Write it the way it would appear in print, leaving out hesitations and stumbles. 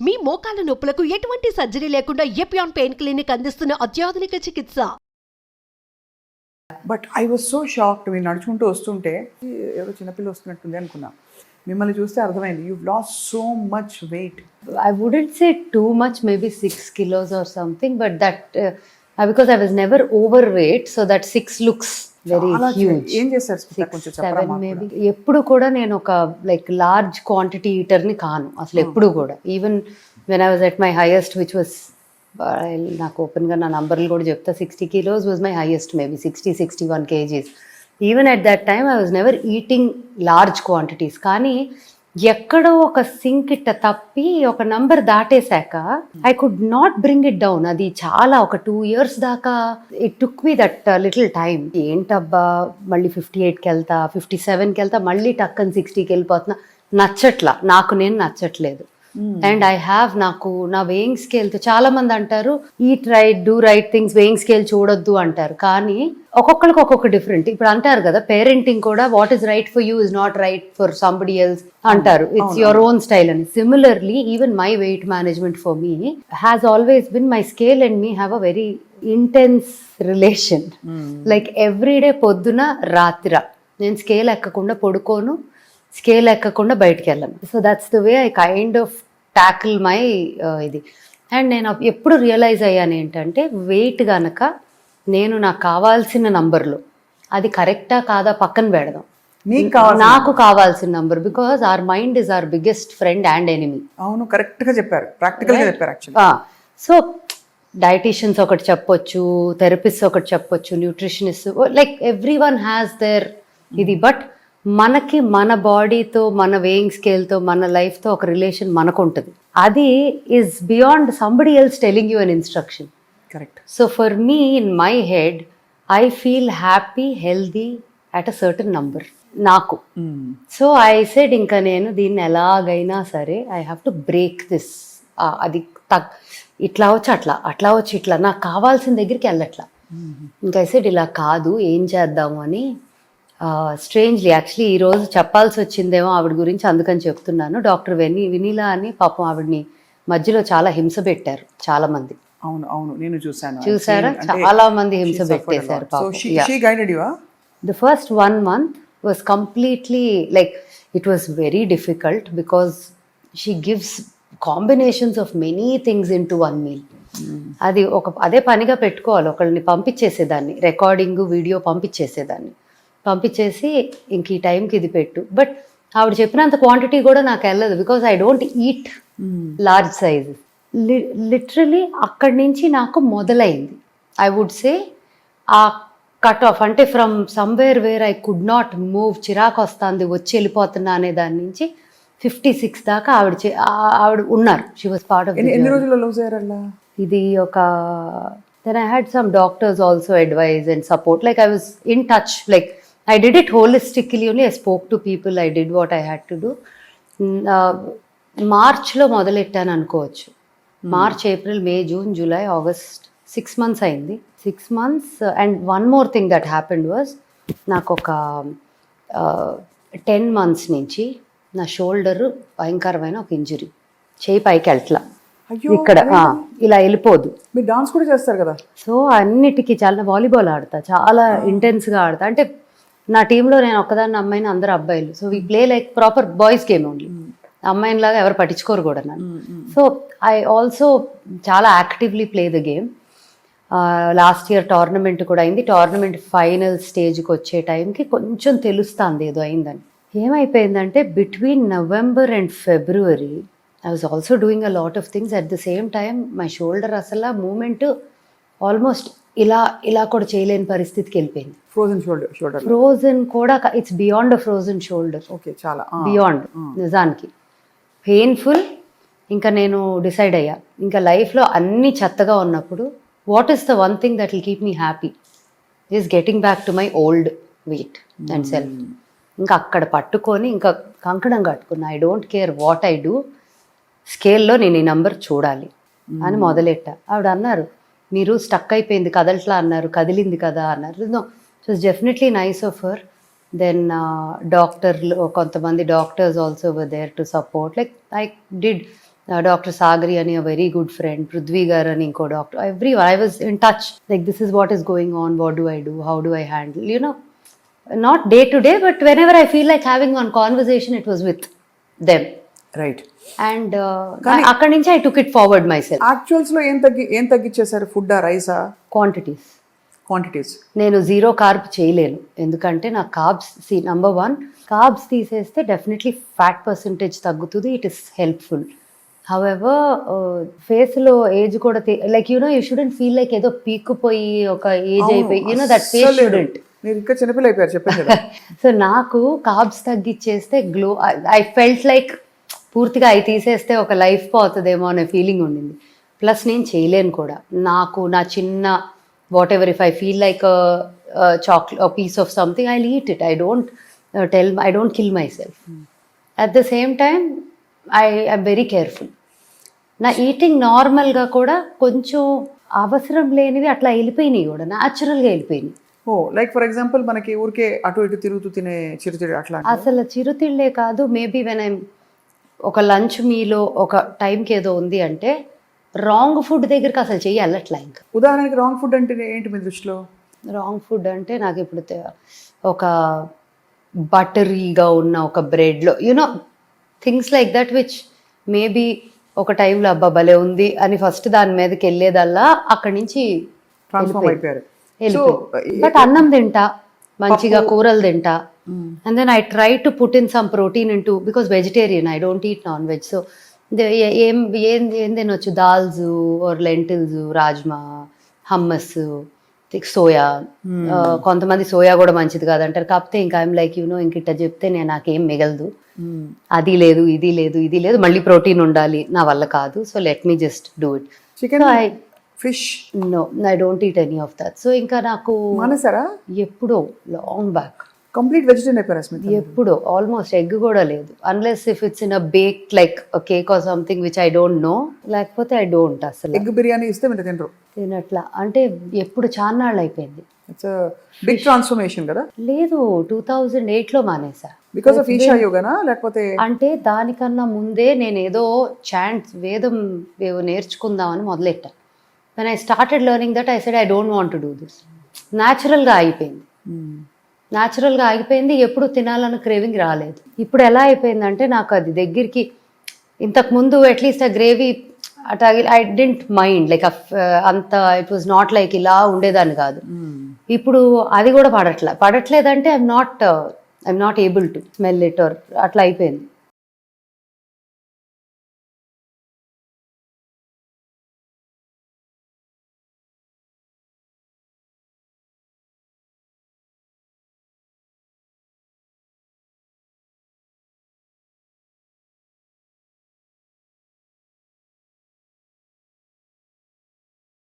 మీ మోకాల నొప్పులకు ఎటువంటి సర్జరీ లేకుండా ఎపియాన్ పెయిన్ క్లినిక్ అందిస్తున్న అత్యాధునిక చికిత్స. But I was so shocked. మీరు నడుచుకుంటూ వస్తుంటే ఎవరో చిన్నపిల్ల వస్తున్నట్టుంది అనుకున్నా. మిమ్మల్ని చూస్తే అర్థమైంది you lost so much weight. I wouldn't say too much, maybe 6 kilos or something, but that because I was never overweight, so that 6 looks very huge. ఏం చేస్తారు స్మిత? కొంచెం చెప్పరా 7 మాకు maybe. ఎప్పుడు కూడా నేను ఒక లైక్ లార్జ్ క్వాంటిటీ ఈటర్ని కాను అసలు ఎప్పుడు కూడా. Even when I was at my highest which was నాకు ఓపెన్గా నా నంబర్లు కూడా చెప్తా, 60 kilos was my highest, maybe 60-61 kgs. Even at that time I was never eating large quantities. కానీ ఎక్కడో ఒక సింక్ ఇట్ట తప్పి ఒక నంబర్ దాటేశాక I could not bring it down. అది చాలా ఒక 2 years దాకా it took me that little time. ఏంటబ్బా మళ్ళీ 58కి వెళ్తా, 57కి వెళ్తా, మళ్ళీ టక్కని 60కి వెళ్ళిపోతున్నా. నచ్చట్లా, నాకు నేను నచ్చట్లేదు. అండ్ ఐ హ్యావ్ నాకు నా వేయింగ్ స్కేల్తో చాలా మంది అంటారు eat right, do right things, weighing scale చూడొద్దు అంటారు. కానీ ఒక్కొక్కరికి ఒక్కొక్క డిఫరెంట్. ఇప్పుడు అంటారు కదా పేరెంటింగ్ కూడా what is right for you is not right for somebody else అంటారు. ఇట్స్ యువర్ ఓన్ స్టైల్ అని. Similarly even my weight management for me has always been my scale and me have a very intense relation. Like everyday పొద్దున రాత్రి నేను scale ఎక్కకుండా పడుకోను, scale ఎక్కకుండా బయటికి వెళ్ళను. So that's the way I kind of tackle my ఇది. And నేను ఎప్పుడు realise అయ్యాను ఏంటంటే వెయిట్ గనక నేను నాకు కావాల్సిన నంబర్లు అది కరెక్టా కాదా పక్కన పెడదాం, నాకు కావాల్సిన number. Because our mind is our biggest friend and enemy. అవును, కరెక్ట్గా చెప్పారు, ప్రాక్టికల్గా చెప్పారు యాక్చువల్లీ. సో డైటీషియన్స్ ఒకటి చెప్పొచ్చు, థెరపిస్ట్ ఒకటి చెప్పొచ్చు, nutritionist, like every one has their ఇది. బట్ మనకి మన బాడీతో, మన వేయింగ్ స్కేల్తో, మన లైఫ్తో ఒక రిలేషన్ మనకు ఉంటుంది. అది is beyond somebody else telling you an instruction. Correct. So for me in my head I feel happy, healthy at a certain number నాకు. సో ఐ సెడ్ ఇంకా నేను దీన్ని ఎలాగైనా సరే I have to break this. అది ఇట్లా వచ్చి అట్లా, అట్లా వచ్చి ఇట్లా, నాకు కావాల్సిన దగ్గరికి వెళ్ళట్లా. ఇంకా ఐ సెడ్ ఇలా కాదు, ఏం చేద్దాము అని. స్ట్రేంజ్లీ యాక్చువల్లీ ఈరోజు చెప్పాల్సి వచ్చిందేమో ఆవిడ గురించి, అందుకని చెప్తున్నాను. డాక్టర్ వినీలా అని పాపం ఆవిడని మధ్యలో చాలా హింస పెట్టారు చాలా మంది. అవును అవును, నేను చూసారా, చాలా మంది హింస పెట్టేశారు పాపం. The first 1 month was completely like it was very difficult because she gives combinations of many things in to 1 meal. అది అదే పనిగా పెట్టుకోవాలి. ఒకళ్ళని పంపించేసేదాన్ని, రికార్డింగ్ వీడియో పంపించేసి ఇంక ఈ టైంకి ఇది పెట్టు. బట్ ఆవిడ చెప్పినంత క్వాంటిటీ కూడా నాకు వెళ్ళదు because I don't eat large sizes. Literally అక్కడి నుంచి నాకు మొదలైంది ఐ వుడ్ సే ఆ కట్ ఆఫ్. అంటే from somewhere where I could not move, చిరాకు వస్తుంది, వచ్చి వెళ్ళిపోతున్నా అనే దాని నుంచి 56 దాకా ఆవిడ ఉన్నారు. She was part of. ఎన్ని రోజుల్లో లూజ్ అయ్యారల్లా? ఇది ఒక then I had some doctors also advise and support. Like I was in touch, like I did it holistically only. I spoke to people, I did what I had to do. మార్చ్లో మొదలెట్టాను అనుకోవచ్చు. March, April, మే, June, July, August, 6 months అయింది. 6 months. And one more thing that happened was నాకు ఒక 10 months నుంచి నా shoulder భయంకరమైన ఒక injury, చేయి పైకి వెళ్ళట్లా, ఇక్కడ ఇలా వెళ్ళిపోదు. మీరు డాన్స్ కూడా చేస్తారు కదా? సో అన్నిటికీ చాలా, వాలీబాల్ ఆడతా, చాలా ఇంటెన్స్గా ఆడతా. అంటే నా టీంలో నేను ఒక్కదాన్ని అమ్మాయిని, అందరు అబ్బాయిలు. So we play like proper boys game only. అమ్మాయిలాగా ఎవరు పట్టించుకోరు కూడా నన్ను. సో ఐ ఆల్సో చాలా actively play the game. Last year tournament కూడా అయింది. టోర్నమెంట్ ఫైనల్ స్టేజ్కి వచ్చే టైంకి కొంచెం తెలుస్తుంది ఏదో అయిందని. ఏమైపోయిందంటే between November and February I was also doing a lot of things at the same time. My shoulder అసలు మూమెంట్ ఆల్మోస్ట్ ఇలా కూడా చేయలేని పరిస్థితికి వెళ్ళిపోయింది. ఫ్రోజన్ కూడా, it's beyond a frozen shoulder. Okay, చాలా బియాండ్ నిజానికి పెయిన్ఫుల్. ఇంకా నేను డిసైడ్ అయ్యా, ఇంకా లైఫ్లో అన్ని చెత్తగా ఉన్నప్పుడు what is the one thing that will keep me happy is getting back to my old weight and self. ఇంకా అక్కడ పట్టుకొని ఇంకా కంకణం కట్టుకున్నా. I don't care what I do, స్కేల్లో నేను ఈ నంబర్ చూడాలి అని మొదలెట్టా. ఆవిడ అన్నారు మీరు స్టక్ అయిపోయింది, కదలట్లా అన్నారు, కదిలింది కదా అన్నారు. No, it was definitely nice of her. Then కొంతమంది doctors also were there to support. Like I did doctor Sagari అని a very good friend, Prithvi గారు అని ఇంకో doctor, every I was in touch like this is what is going on, what do I do, how do I handle, you know, not day to day but whenever I feel like having one conversation it was with them. Right. And అక్కడి నుంచి I took it forward myself. యాక్చువల్స్లో ఏం తగ్గించేశారు? ఫుడ్డా, రైసా? Quantities. నేను 0 carb చేయలేను, ఎందుకంటే నా కార్బ్స్, నంబర్ 1 కార్బ్స్ తీసేస్తే డెఫినెట్లీ ఫ్యాట్ పర్సంటేజ్ తగ్గుతుంది, ఇట్ ఇస్ హెల్ప్ఫుల్. హౌఎవర్ ఫేస్లో ఏజ్ కూడా like you know you shouldn't feel like ఏదో పీక్కుపోయి ఒక ఏజ్ అయిపోయి, యూనో దట్ ఫేస్ షుడెంట్. మీరు ఇంకా చిన్నపిల్ల అయిపోయారు చెప్పండి కదా. సో నాకు కార్బ్స్ తగ్గించేస్తే గ్లో, ఐ ఫెల్ట్ లైక్ పూర్తిగా అవి తీసేస్తే ఒక లైఫ్ పోతుందేమో అనే ఫీలింగ్ ఉండింది. ప్లస్ నేను చేయలేను కూడా, నాకు నా చిన్న whatever, if I feel like chocolate, piece of something, I eat it. I don't kill myself. At the same time I'm very careful. నా ఈటింగ్ నార్మల్గా కూడా కొంచెం అవసరం లేనివి అట్లా వెళ్ళిపోయినాయి, కూడా న్యాచురల్గా వెళ్ళిపోయినాయి. ఓ, లైక్ ఫర్ ఎగ్జాంపుల్ మనకి ఊరికే అటు ఇటు తిరుగుతూ తినే చిరుతిడి అట్లా? అసలు చిరుతిళ్ళే కాదు, మేబీ వెన్ ఐమ్ ఒక లంచ్ మీలో ఒక టైంకి ఏదో ఉంది అంటే రాంగ్ ఫుడ్ దగ్గరికి అసలు చెయ్యి వెళ్ళట్లా. ఇంకా ఉదాహరణకి రాంగ్ ఫుడ్ అంటే ఏంటి మీ దృష్టిలో? రాంగ్ ఫుడ్ అంటే నాకు ఇప్పుడు ఒక బటరీగా ఉన్న ఒక బ్రెడ్లో you know things like that which maybe ఒక టైంలో అబ్బా భలే ఉంది అని ఫస్ట్ దాని మీదకి వెళ్ళేదల్లా అక్కడి నుంచి ట్రాన్స్ఫార్మ్ అయిపోయారు. బట్ అన్నం తింటా, మంచిగా కూరలు తింటా, and then I try to put in some protein in to, because vegetarian, I don't eat non veg. So ఏం తినొచ్చు, dals or lentils, rajma, hummus, soya. కొంతమంది సోయా కూడా మంచిది కాదంటారు, కాకపోతే ఇంకా ఐఎమ్ లైక్ యూనో ఇంక ఇట్లా చెప్తే నేను నాకేం మిగలదు, అది లేదు ఇది లేదు ఇది లేదు, మళ్ళీ ప్రోటీన్ ఉండాలి, నా వల్ల కాదు, so let me just do it. Chicken, fish? No, I don't eat any of that. So ఇంకా నాకు మానేసారా? ఎప్పుడో లాంగ్ బ్యాక్ కంప్లీట్ వెజిటేరియన్ అయిపోయారు స్మిత? ఎప్పుడో, ఆల్మోస్ట్ ఎగ్ కూడా లేదు, unless if it's in a bake like cake or something which I don't know, లేకపోతే I don't. అసలు egg biryani ఇస్తే మీరు తినరు? తినట్లా అంటే ఎప్పుడు చాన్నాళ్ళు అయిపోయింది. ఇట్స్ బిగ్ ట్రాన్స్ఫర్మేషన్ కదా? లేదు, 2008లో మానేసా. బికాస్ ఆఫ్ ఈషా యోగానా లేకపోతే? అంటే దానికన్నా ముందే నేను ఏదో వేదం నేర్చుకుందామని మొదలెట్టా. when I started learning that I said I don't want to do this. న్యాచురల్గా ఆగిపోయింది, ఎప్పుడు తినాలన్న క్రేవింగ్ రాలేదు. ఇప్పుడు ఎలా అయిపోయిందంటే నాకు అది దగ్గరికి, ఇంతకుముందు అట్లీస్ట్ ఆ గ్రేవీ అట్లా ఐ డెంట్ మైండ్ లైక్ అంత, ఇట్ వాజ్ నాట్ లైక్ ఇలా ఉండేదాన్ని కాదు. ఇప్పుడు అది కూడా పడట్లేదంటే I'm not able to smell it or అట్లా అయిపోయింది.